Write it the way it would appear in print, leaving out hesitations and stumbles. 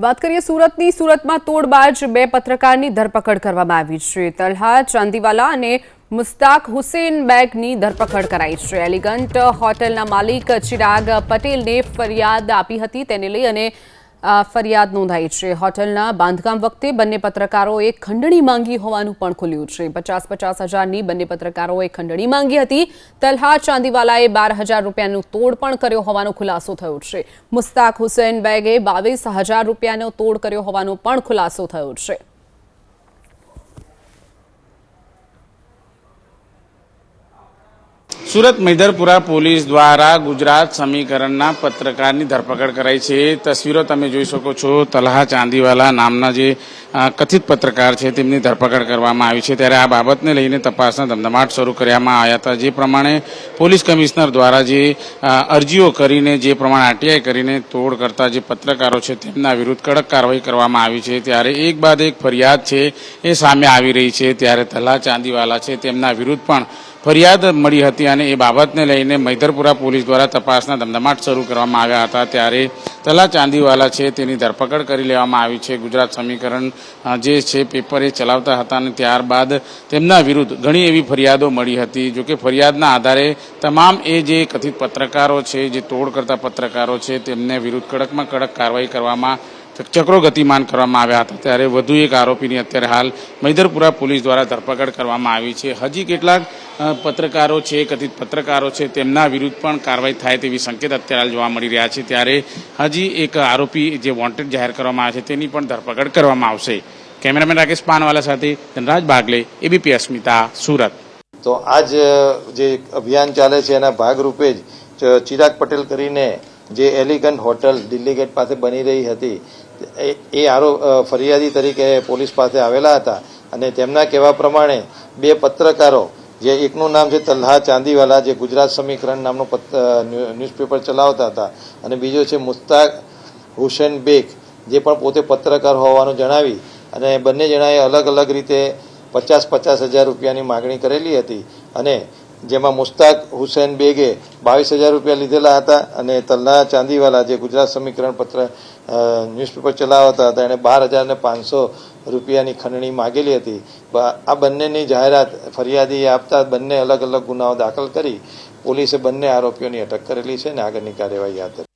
વાત કરીએ સુરતની સુરતમાં તોડબાજ બે પત્રકારની ધરપકડ કરવામાં આવી છે। તલહા ચાંદીવાલા અને મુસ્તાક હુસેન બેગની ધરપકડ કરાઈ છે। એલિગન્ટ હોટલના માલિક ચિરાગ પટેલને ફરિયાદ આપી હતી, તેને લઈ અને ફરિયાદ નોંધાઈ છે। હોટલના બાંધકામ વખતે બંને પત્રકારોએ ખંડણી માંગી હોવાનું પણ ખુલ્યું છે। 50-50 હજારની બંને પત્રકારોએ ખંડણી માંગી હતી। તલહા ચાંદીવાલાએ 12,000 રૂપિયાનો તોડ પણ કર્યો હોવાનો ખુલાસો થયો છે। મુસ્તાક હુસેન બેગે 22,000 રૂપિયાનો તોડ કર્યો હોવાનો પણ ખુલાસો થયો છે। સુરત મૈદરપુરા પોલીસ દ્વારા ગુજરાત સમીકરણના પત્રકારની ધરપકડ કરાઈ છે। તસવીરો તમે જોઈ શકો છો। તલહા ચાંદીવાલા નામના જે કથિત પત્રકાર છે તેમની ધરપકડ કરવામાં આવી છે। ત્યારે આ બાબતને લઈને તપાસના ધમધમાટ શરૂ કરવામાં આવ્યા હતા। જે પ્રમાણે પોલીસ કમિશનર દ્વારા જે અરજીઓ કરીને જે પ્રમાણે આરટીઆઈ કરીને તોડ કરતા જે પત્રકારો છે તેમના વિરુદ્ધ કડક કાર્યવાહી કરવામાં આવી છે। ત્યારે એક બાદ એક ફરિયાદ છે એ સામે આવી રહી છે। ત્યારે તલહા ચાંદીવાલા છે તેમના વિરુદ્ધ પણ ફરિયાદ મળી હતી અને એ બાબતને લઈને મૈદરપુરા પોલીસ દ્વારા તપાસના ધમધમાટ શરૂ કરવામાં આવ્યા હતા। ત્યારે તલહા ચાંદીવાલા છે તેની ધરપકડ કરી લેવામાં આવી છે। ગુજરાત સમીકરણ જે છે પેપર એ ચલાવતા હતા અને ત્યારબાદ તેમના વિરુદ્ધ ઘણી એવી ફરિયાદો મળી હતી। જોકે ફરિયાદના આધારે તમામ એ જે કથિત પત્રકારો છે, જે તોડ કરતા પત્રકારો છે તેમને વિરુદ્ધ કડકમાં કડક કાર્યવાહી કરવામાં ચક્રો ગતિમાન કરવામાં આવ્યા હતા। ત્યારે વધુ એક આરોપીની અત્યારે હાલ મૈદરપુરા પોલીસ દ્વારા ધરપકડ કરવામાં આવી છે। હજી કેટલાક પત્રકારો છે, કથિત પત્રકારો છે તેમના વિરુદ્ધ પણ કાર્યવાહી થાય તેવી સંકેત અત્યારે હાલ જોવા મળી રહ્યા છે। ત્યારે હજી એક આરોપી જે વોન્ટેડ જાહેર કરવામાં આવે છે તેની પણ ધરપકડ કરવામાં આવશે। કેમેરામેન રાકેશ પાનવાલા સાથે ધનરાજ બાગલે, એબીપી અસ્મિતા, સુરત। તો આજ જે અભિયાન ચાલે છે એના ભાગરૂપે જ ચિરાગ પટેલ કરીને જે એલિગન્ટ હોટલ દિલ્હી ગેટ પાસે બની રહી હતી એ ફરિયાદી તરીકે પોલીસ પાસે આવેલા હતા અને તેમના કહેવા પ્રમાણે બે પત્રકારો, જે એકનું નામ છે તલહા ચાંદીવાલા, જે ગુજરાત સમીકરણ નામનું ન્યૂઝપેપર ચલાવતા હતા, અને બીજો છે મુસ્તાક હુસેન બેગ, જે પણ પોતે પત્રકાર હોવાનું જણાવી અને બંને જણાએ અલગ અલગ રીતે 50,000 રૂપિયાની માગણી કરેલી હતી અને જેમાં મુસ્તાક હુસેન બેગે 22,000 રૂપિયા લીધેલા હતા અને તલહા ચાંદીવાલા, જે ગુજરાત સમીકરણ ન્યૂઝપેપર ચલાવતા હતા, એણે 12,500 રૂપિયાની ખંડણી માગેલી હતી। આ બંનેની જાહેરાત ફરિયાદીએ આપતા બંને અલગ અલગ ગુનાઓ દાખલ કરી પોલીસે બંને આરોપીઓની અટક કરેલી છે અને આગળની કાર્યવાહી હાથ ધરી।